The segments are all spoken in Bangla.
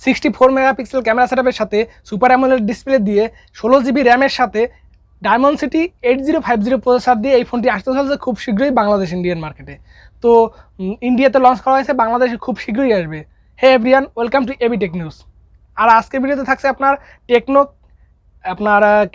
64 মেগাপিক্সেল ক্যামেরা সেটআপের সাথে সুপার অ্যামোলেড ডিসপ্লে দিয়ে 16 জিবি র্যামের সাথে ডায়মন্ডসিটি 8050 প্রসেসর দিয়ে এই ফোনটি আসতে চলেছে খুব শীঘ্রই বাংলাদেশ ইন্ডিয়ান মার্কেটে। তো ইন্ডিয়াতে লঞ্চ করা হয়েছে, বাংলাদেশে খুব শীঘ্রই আসবে। Hey everyone, welcome to ABTechnews। আর আজকের ভিডিওতে থাকছে আপনার টেকনো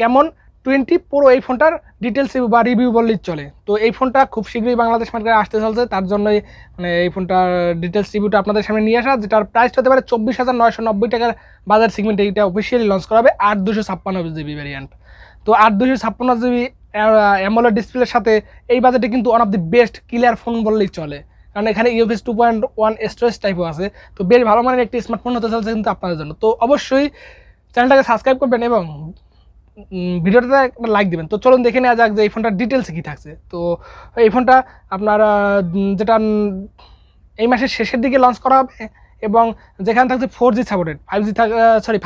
ক্যামন 20 প্রো, এই ফোনটার ডিটেলস বা রিভিউ বললেই চলে। তো এই ফোনটা খুব শীঘ্রই বাংলাদেশ মার্কেটে আসতে চলছে, তার জন্যই মানে এই ফোনটার ডিটেলস রিভিউটা আপনাদের সামনে নিয়ে আসা, যেটার প্রাইস হতে পারে 24,990 টাকার বাজার সেগমেন্টে। এটা অফিসিয়ালি লঞ্চ করা হবে 8/256 জিবি ভ্যারিয়েন্ট। তো 8/256 জিবি অ্যামোলেড ডিসপ্লের সাথে এই বাজেটে কিন্তু one of the best clear phone বললেই চলে, কারণ এখানে UFS 2.1 স্টোরেজ টাইপও আছে। তো বেশ ভালো মানের একটি স্মার্টফোন হতে চলছে কিন্তু আপনাদের জন্য। তো অবশ্যই চ্যানেলটাকে সাবস্ক্রাইব করবেন এবং ভিডিওটাতে একটা লাইক দিবেন। তো চলুন দেখে নেওয়া যাক যে এই ফোনটার ডিটেলসে কী থাকছে। তো এই ফোনটা আপনার যেটা এই মাসের শেষের দিকে লঞ্চ করা হবে এবং যেখানে থাকছে 4G সাপোর্টেড,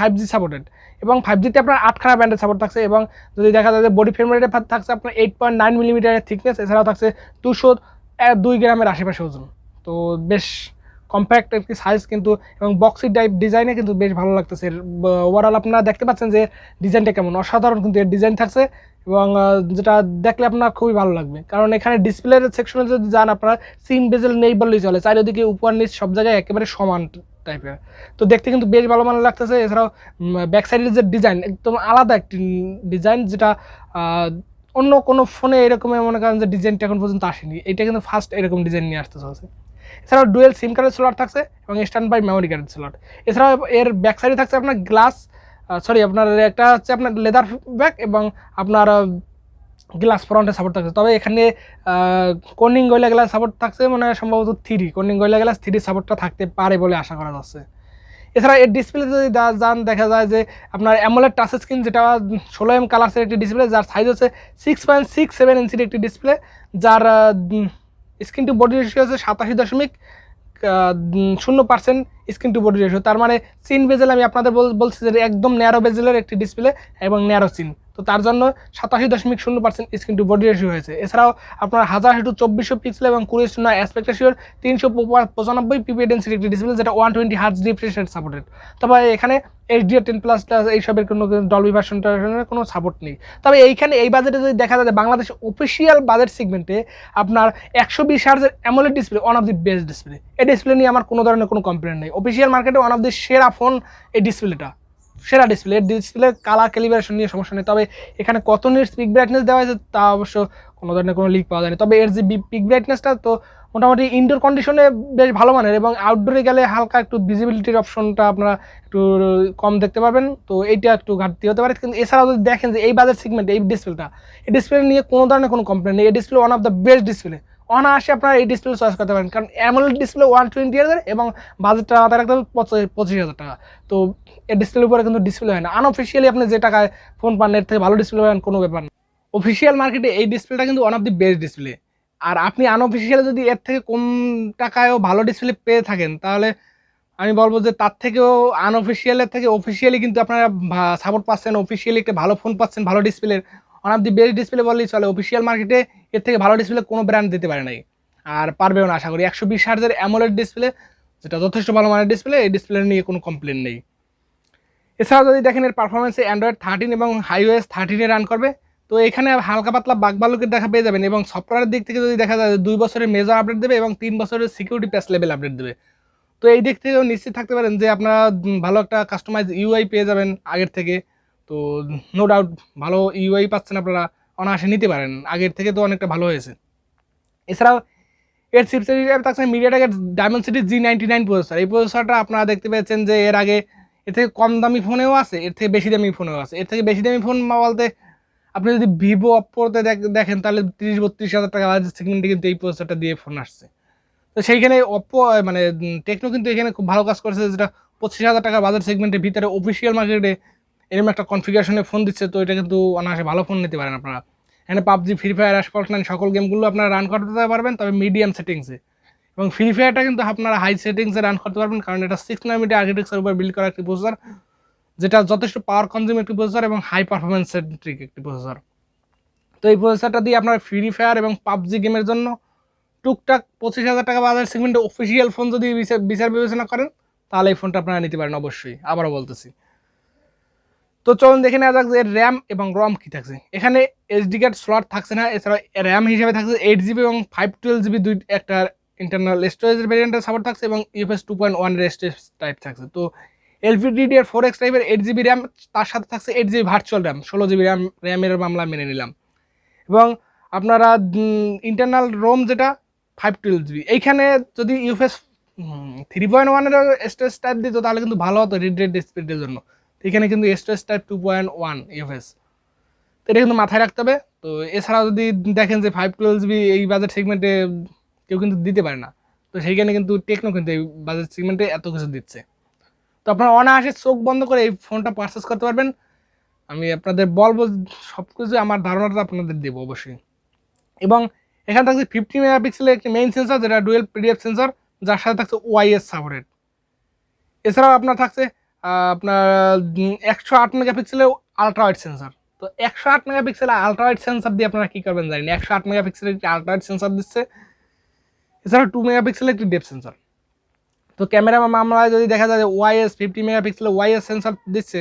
5G সাপোর্টেড এবং 5Gতে আপনার 8খানা ব্যান্ডের সাপোর্ট থাকছে। এবং যদি দেখা যায় যে বডি ফ্রেম রেটে থাকছে আপনার 8.9 মিলিমিটারের থিকনেস, এছাড়াও থাকছে 202 গ্রামের আশেপাশে ওজন। তো বেশ কম্প্যাক্ট একটি সাইজ কিন্তু, এবং বক্সি টাইপ ডিজাইনে কিন্তু বেশ ভালো লাগতেছে। ওভারঅল আপনারা দেখতে পাচ্ছেন যে ডিজাইনটা কেমন অসাধারণ কিন্তু এর ডিজাইন থাকছে, এবং যেটা দেখলে আপনার খুবই ভালো লাগবে। কারণ এখানে ডিসপ্লের সেকশনে যদি যান আপনারা সিন বেজেল নেই বললেই চলে, চারিদিকে উপর নিচ সব জায়গায় একেবারে সমান টাইপের। তো দেখতে কিন্তু বেশ ভালো মানের লাগতেছে। এছাড়াও ব্যাক সাইডের যে ডিজাইন একদম আলাদা একটি ডিজাইন, যেটা অন্য কোনো ফোনে এরকম মনে করেন যে ডিজাইনটা এখন পর্যন্ত আসেনি। এটা কিন্তু ফার্স্ট এরকম ডিজাইন নিয়ে আসতে চলছে। এছাড়াও ডুয়েল সিম কার্ডের স্লট থাকছে এবং স্ট্যান্ড বাই মেমোরি কার্ডের স্লট। এছাড়াও এর ব্যাক সাইডে থাকছে আপনার আপনার একটা হচ্ছে আপনার লেদার ব্যাক এবং আপনার গ্লাস ফ্রন্টে সাপোর্ট থাকছে। তবে এখানে কর্নিং গয়লা গ্লাস সাপোর্ট থাকছে, মানে সম্ভবত 3 কর্নিং গয়লা গ্লাস 3 সাপোর্টটা থাকতে পারে বলে আশা করা যাচ্ছে। এছাড়া এর ডিসপ্লে যদি যান দেখা যায় যে আপনার অ্যামোলেড টাচ স্ক্রিন, যেটা 16mm কালার্সের একটি ডিসপ্লে, যার সাইজ হচ্ছে 6.67 ইঞ্চির একটি ডিসপ্লে, যার স্ক্রিন টু বডি রেশিও আছে 87.0% স্ক্রিন টু বডি রেশিও। তার মানে সিন বেজেল আমি আপনাদের বলছি যে একদম ন্যারো বেজেলের একটি ডিসপ্লে এবং ন্যারো সিন, তো তার জন্য 87.0% স্ক্রিন টু বডি রেশিও হয়েছে। এছাড়াও আপনার 1000x2400 পিক্সেল এবং 20:9 অ্যাসপেক্ট রেশিওর 395 পিপি ডেন্সিটি একটি ডিসপ্লে, যেটা 120 হার্টজ রিফ্রেশ রেট সাপোর্টেড। তবে এখানে HDR10+ এইসবের কোনো ডলবি ভার্সনটার কোনো সাপোর্ট নেই। তবে এইখানে এই বাজেটে যদি দেখা যায় বাংলাদেশ অফিসিয়াল বাজেট সেগমেন্টে আপনার 120 হার্টজের AMOLED display one of the best display. এই ডিসপ্লে নিয়ে আমার কোনো ধরনের কোনো কমপ্লেন নেই। অফিসিয়াল মার্কেটে ওয়ান অফ দি সেরা ফোন এই ডিসপ্লেটা, সেরা ডিসপ্লে। ডিসপ্লে কালার ক্যালিব্রেশন নিয়ে সমস্যা নেই। তবে এখানে কত নিটস পিক ব্রাইটনেস দেওয়া হয়েছে তা অবশ্য কোনো ধরনের কোনো লিক পাওয়া যায়নি। তবে এর যে পিক ব্রাইটনেসটা তো মোটামুটি ইনডোর কন্ডিশনে বেশ ভালো মানের, এবং আউটডোরে গেলে হালকা একটু ভিজিবিলিটির অপশনটা আপনারা একটু কম দেখতে পারবেন। তো এইটা একটু ঘাটতি হতে পারে। কিন্তু এছাড়াও যদি দেখেন যে এই বাজেট সেগমেন্টে এই ডিসপ্লে নিয়ে কোনো ধরনের কোনো কমপ্লেন নেই। এই display one of the best display. অনায়াসে আপনারা এই ডিসপ্লে চয়েস করতে পারেন, কারণ অ্যামোলেড ডিসপ্লে 120,000 এবং বাজেটটা মাথায় রাখতে হবে 25,000 টাকা। তো এই ডিসপ্লের উপরে কিন্তু ডিসপ্লে হয় না। আনঅফিসিয়ালি আপনি যে টাকায় ফোন পান এর থেকে ভালো ডিসপ্লে পাবেন কোনো ব্যাপার না। অফিসিয়াল মার্কেটে এই ডিসপ্লেটা কিন্তু one of the best display. আর আপনি আনঅফিসিয়ালি যদি এর থেকে কম টাকায়ও ভালো ডিসপ্লে পেয়ে থাকেন, তাহলে আমি বলবো যে তার থেকেও আনঅফিসিয়ালের থেকে অফিসিয়ালি কিন্তু আপনারা সাপোর্ট পাচ্ছেন, অফিসিয়ালি একটা ভালো ফোন পাচ্ছেন, ভালো ডিসপ্লের one of the best display বললেই চলে। অফিসিয়াল মার্কেটে এর থেকে ভালো ডিসপ্লে কোনো ব্র্যান্ড দিতে পারে নাই, আর পারবেও না আশা করি। 120 হার্টজের অ্যামোলেড ডিসপ্লে, যেটা যথেষ্ট ভালো মানের ডিসপ্লে, এই ডিসপ্লে নিয়ে কোনো কমপ্লেন নেই। এছাড়াও যদি দেখেন এর পারফরমেন্সে অ্যান্ড্রয়েড 13 এবং iOS 13 রান করবে। তো এখানে হালকা পাতলা বাগবালুকের দেখা পেয়ে যাবেন, এবং সফটওয়্যারের দিক থেকে যদি দেখা যায় 2 বছরের মেজর আপডেট দেবে এবং 3 বছরের সিকিউরিটি প্যাচ লেভেল আপডেট দেবে। তো এই দিক থেকেও নিশ্চিত থাকতে পারেন যে আপনারা ভালো একটা কাস্টমাইজ ইউআই পেয়ে যাবেন আগের থেকে। তো নো ডাউট ভালো ইউআই পাচ্ছেন আপনারা, অনায়াসে নিতে পারেন। আগের থেকে তো অনেকটা ভালো হয়েছে। এছাড়াও এর চিপসেট হিসেবে থাকছে মিডিয়াটেকের ডায়মন্ডসিটি G99 প্রসেসর। এই প্রসেসরটা আপনারা দেখতে পেয়েছেন যে এর আগে এর থেকে কম দামি ফোনেও আছে, এর থেকে বেশি দামি ফোনেও আছে। এর থেকে বেশি দামি ফোন বলতে আপনি যদি ভিভো অপ্পোতে দেখেন তাহলে 30-32 হাজার টাকা বাজেট সেগমেন্টে কিন্তু এই প্রসেসরটা দিয়ে ফোন আসছে। তো সেইখানে অপ্পো মানে টেকনো কিন্তু এখানে খুব ভালো কাজ করেছে, যেটা 25,000 টাকা বাজেট সেগমেন্টের ভিতরে অফিসিয়াল মার্কেটে এরকম একটা কনফিগারেশনে ফোন দিচ্ছে। তো এটা কিন্তু অনায়াসে ভালো ফোন নিতে পারেন আপনারা। এখানে PUBG, free fire, asphalt line সকল গেমগুলো আপনারা রান করতে পারবেন, তবে মিডিয়াম সেটিংসে। এবং ফ্রি ফায়ারটা কিন্তু আপনারা হাই সেটিংসে রান করতে পারবেন, কারণ এটা 6 নানোমিটার আর্কিটেকচারের উপর বিল্ড করা একটি প্রসেসর, যেটা যথেষ্ট পাওয়ার কনজিউম একটি প্রসেসর এবং হাই পারফরমেন্স সেন্ট্রিক একটি প্রসেসর। তো এই প্রসেসরটা দিয়ে আপনারা ফ্রি ফায়ার এবং পাবজি গেমের জন্য টুকটাক 25,000 টাকা বাজার সেগমেন্টে অফিসিয়াল ফোন যদি বিচার বিবেচনা করেন, তাহলে এই ফোনটা আপনারা নিতে পারেন অবশ্যই, আবারও বলতেছি। তো চলুন দেখে নেওয়া যাক যে র্যাম এবং রম কি থাকছে। এখানে এসডি কার্ড স্লট থাকছে না, এছাড়া র্যাম হিসেবে থাকছে 8GB এবং 512GB দুই একটা ইন্টারনাল স্টোরেজের ভেরিয়েন্টের সাপোর্ট থাকছে এবং ইউএফএস 2.1 এর স্টোরেজ টাইপ থাকছে। তো LPDDR4X টাইপের 8GB র্যাম, তার সাথে থাকছে 8GB ভার্চুয়াল র্যাম, 16GB র্যামের মামলা মেনে নিলাম। এবং আপনারা ইন্টারনাল রোম যেটা 512GB, এইখানে যদি ইউএফএস 3.1 এর স্টোরেজ টাইপ দিত তাহলে কিন্তু ভালো হতো রিড রেট স্পিডের জন্য। এখানে কিন্তু স্টোরেজ টাইপ 2.1 ইউএফএস, তো এটা কিন্তু মাথায় রাখতে হবে। তো এছাড়াও যদি দেখেন যে 512GB এই বাজেট সেগমেন্টে কেউ কিন্তু দিতে পারে না, তো সেইখানে কিন্তু টেকনো কিন্তু এই বাজেট সেগমেন্টে এত কিছু দিচ্ছে। তো আপনারা অনায়াসে চোখ বন্ধ করে এই ফোনটা পারচেস করতে পারবেন। আমি আপনাদের বলবো সব কিছু আমার ধারণাটা আপনাদের দেবো অবশ্যই। এবং এখানে থাকছে 50 মেগাপিক্সেলের একটি মেইন সেন্সর, যেটা ডুয়েল পিডিএফ সেন্সর, যার সাথে থাকছে ওআইএস সাপোর্টেড। এছাড়াও আপনার থাকছে আপনার 108 মেগাপিক্সেলের আলট্রা ওয়াইড সেন্সর। তো 108 মেগাপিক্সেলের আলট্রা ওয়াইড সেন্সর দিয়ে আপনারা কী করবেন জানেন, 108 মেগাপিক্সেলের একটি আলট্রা ওয়াইড সেন্সর দিচ্ছে, এছাড়া 2 মেগাপিক্সেলের একটি ডেপথ সেন্সর। তো ক্যামেরা মামলায় যদি দেখা যায় যে ওআইএস 50 মেগাপিক্সেলের ওআইএস সেন্সর দিচ্ছে,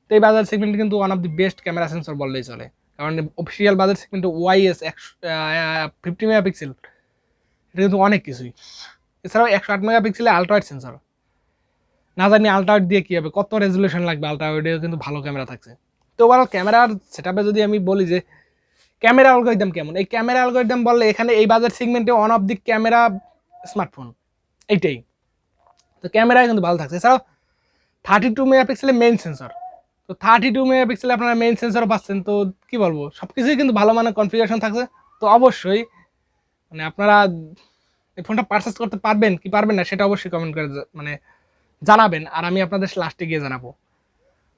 তো এই বাজার সেগমেন্ট কিন্তু one of the best camera sensor বললেই চলে, কারণ অফিসিয়াল বাজার সেগমেন্টে ওআইএস 50 মেগাপিক্সেল, এটা কিন্তু অনেক কিছুই। এছাড়াও 108 মেগাপিক্সেলের আলট্রা ওয়াইড সেন্সর, না জানি আলট্রা ওয়াইড দিয়ে কী হবে, কত রেজুলেশন লাগবে, আলট্রা ওয়াইডেও কিন্তু ভালো ক্যামেরা থাকছে। তো ওভারঅল ক্যামেরার সেটআপে যদি আমি বলি যে ক্যামেরা অ্যালগরিদম কেমন, এই ক্যামেরা অ্যালগরিদম বললে এখানে এই বাজার সেগমেন্টে one of the camera smartphone এইটাই। তো ক্যামেরা কিন্তু ভালো থাকছে। এছাড়াও 32 মেগাপিক্সেলের মেইন সেন্সর, তো 32 মেগাপিক্সেলে আপনারা মেইন সেন্সরও পাচ্ছেন। তো কি বলবো, সব কিছুই কিন্তু ভালো মানের কনফিগারেশন থাকছে। তো অবশ্যই মানে আপনারা এই ফোনটা পারচেস করতে পারবেন কি পারবেন না সেটা অবশ্যই কমেন্ট করে মানে জানাবেন, আর আমি আপনাদের লাস্টে গিয়ে জানাবো।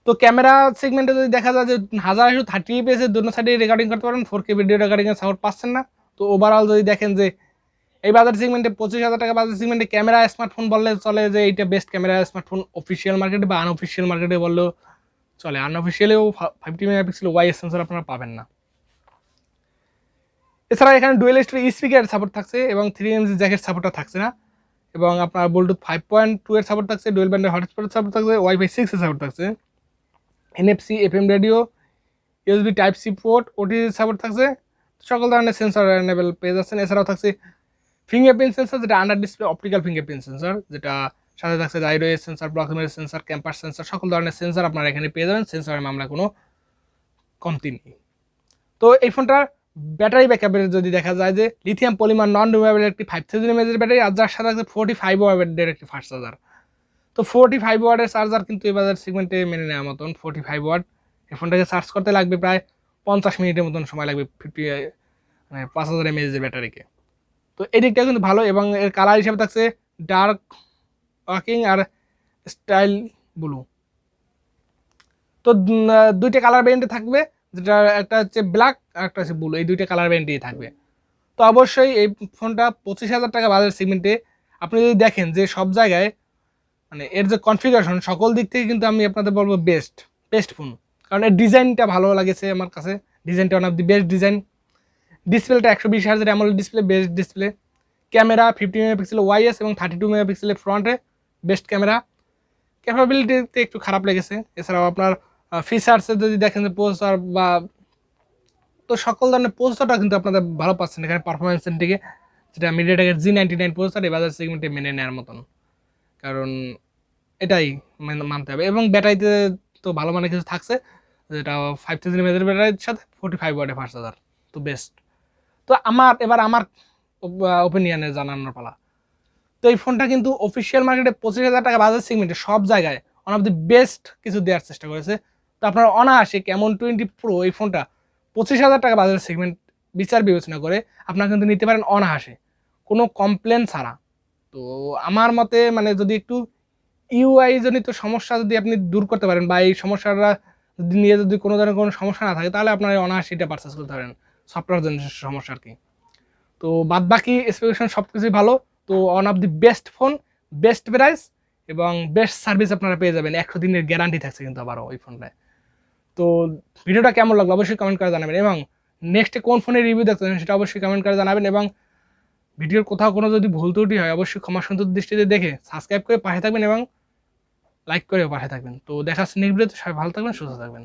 তো ক্যামেরা সেগমেন্টে যদি দেখা যায় যে 1030 fps দুটো সাইডে রেকর্ডিং করতে পারেন, 4K ভিডিও রেকর্ডিংয়ের সাপোর্ট পাচ্ছেন না। তো ওভারঅল যদি দেখেন যে এই বাজার সেগমেন্টে 25,000 টাকা বাজার সেগমেন্টে ক্যামেরা স্মার্টফোন বললে চলে যে এইটা বেস্ট ক্যামেরা স্মার্টফোন অফিসিয়াল মার্কেটে, বা আনঅফিসিয়াল মার্কেটে বললেও চলে। আনঅফিসিয়ালেও 50 মেগাপিক্সেল ওয়াইএস সেন্সর আপনারা পাবেন না। এছাড়া এখানে ডুয়েল স্টোরি স্পিকার সাপোর্ট থাকছে এবং 3mg জ্যাকেট সাপোর্টটা থাকছে না, এবং আপনার ব্লুটুথ 5.2 এর সাপোর্ট থাকছে, ডুয়েল ব্যান্ডের হটস্পটের সাপোর্ট থাকছে, ওয়াইফাই 6 এর সাপোর্ট থাকছে, NFC FM radio, USB type C port, OTG support থাকছে, সকল ধরনের সেন্সর এনেবল পেয়ে যাচ্ছেন। এছাড়াও থাকছে ফিঙ্গারপ্রিন্ট সেন্সর, যেটা under display optical fingerprint sensor, যেটা সাথে থাকছে gyro sensor, proximity sensor, compass sensor, সকল ধরনের সেন্সর আপনারা এখানে পেয়ে যাবেন। সেন্সরের মামলা কোনো কমতি নেই। তো এই ফোনটার ব্যাটারি ব্যাকআপের যদি দেখা যায় যে লিথিয়াম পলিমার নন রিমুভেবল একটি 5000 mAh ব্যাটারি, আর যার সাথে আছে 45 ওয়াটের একটি ফাস্ট চার্জার। তো 45 ওয়াটের চার্জার কিন্তু এই বাজার সেগমেন্টে মেনে নেওয়ার মতন। 45 ওয়াট এই ফোনটাকে চার্জ করতে লাগবে প্রায় 50 মিনিটের মতন সময় লাগবে 5000 mAh ব্যাটারিকে। তো এই দিকটা কিন্তু ভালো, এবং এর কালার হিসাবে থাকছে ডার্ক ওয়াকিং আর স্টাইল ব্লু। তো দুইটা কালার ভ্যারিয়েন্টে থাকবে, যেটা একটা হচ্ছে ব্ল্যাক আর একটা হচ্ছে ব্লু, এই দুইটা কালার ভ্যারিয়েন্টেই থাকবে। তো অবশ্যই এই ফোনটা 25,000 টাকা বাজার সেগমেন্টে আপনি যদি দেখেন যে সব জায়গায় মানে এর যে কনফিগারেশন সকল দিক থেকে কিন্তু আমি আপনাদের বলবো বেস্ট ফোন, কারণ এর ডিজাইনটা ভালো লাগেছে আমার কাছে। ডিজাইনটা one of the best design. ডিসপ্লেটা 120 হার্জের AMOLED display, best display. Camera 50 megapixel ওয়াইএস এবং 32 মেগাপিক্সেলের ফ্রন্টে বেস্ট ক্যামেরা। ক্যাপাবিলিটিতে একটু খারাপ লেগেছে। এছাড়াও আপনার ফিচার্সে যদি দেখেন যে প্রসেসর বা তো সকল ধরনের প্রসেসরটা কিন্তু আপনাদের ভালো পাচ্ছেন এখানে পারফরমেন্সের দিকে, যেটা মিডিয়াটেকের G99 প্রসেসর এই বাজার সেগমেন্টে মেনে নেওয়ার মতন, কারণ এটাই মানতে হবে। এবং ব্যাটারিতে তো ভালো মানে কিছু থাকছে, যেটা 5000 mAh ব্যাটারির সাথে 45 ওয়াটের ফাস্ট চার্জার, তো বেস্ট। তো এবার আমার ওপিনিয়নে জানানোর পালা। তো এই ফোনটা কিন্তু অফিসিয়াল মার্কেটে 25,000 টাকা বাজার সেগমেন্টে সব জায়গায় ওয়ান অফ দি বেস্ট কিছু দেওয়ার চেষ্টা করেছে। তো আপনার অনায়াসে Camon 20 Pro এই ফোনটা 25,000 টাকা বাজার সেগমেন্ট বিচার বিবেচনা করে আপনারা কিন্তু নিতে পারেন অনায়াসে, কোনো কমপ্লেন ছাড়া। তো আমার মতে মানে যদি একটু ইউআই জনিত সমস্যা যদি আপনি দূর করতে পারেন, বা এই সমস্যাটা যদি নিয়ে যদি কোনো ধরনের কোনো সমস্যা না থাকে, তাহলে আপনারা অনায়াসে এটা পারচেস করতে পারেন, সফটওয়্যার জনিত সমস্যা আর কি। তো বাদ বাকি স্পেসিফিকেশন সব কিছুই ভালো। তো one of the best phone, best price এবং বেস্ট সার্ভিস আপনারা পেয়ে যাবেন। 100 দিনের গ্যারান্টি থাকছে কিন্তু আবারও ওই ফোনটায়। তো ভিডিওটা কেমন লাগলো অবশ্যই কমেন্ট করে জানাবেন, এবং নেক্সটে কোন ফোনের রিভিউ দেখতে চান সেটা অবশ্যই কমেন্ট করে জানাবেন। এবং ভিডিওর কোথাও কোনো যদি ভুল ত্রুটি হয় অবশ্যই ক্ষমা সুন্দর দৃষ্টিতে দেখে সাবস্ক্রাইব করে পাশে থাকবেন এবং লাইক করেও পাশে থাকবেন। তো দেখা হচ্ছে নেক্সট ভিডিওতে, সবাই ভালো থাকবেন, সুস্থ থাকবেন।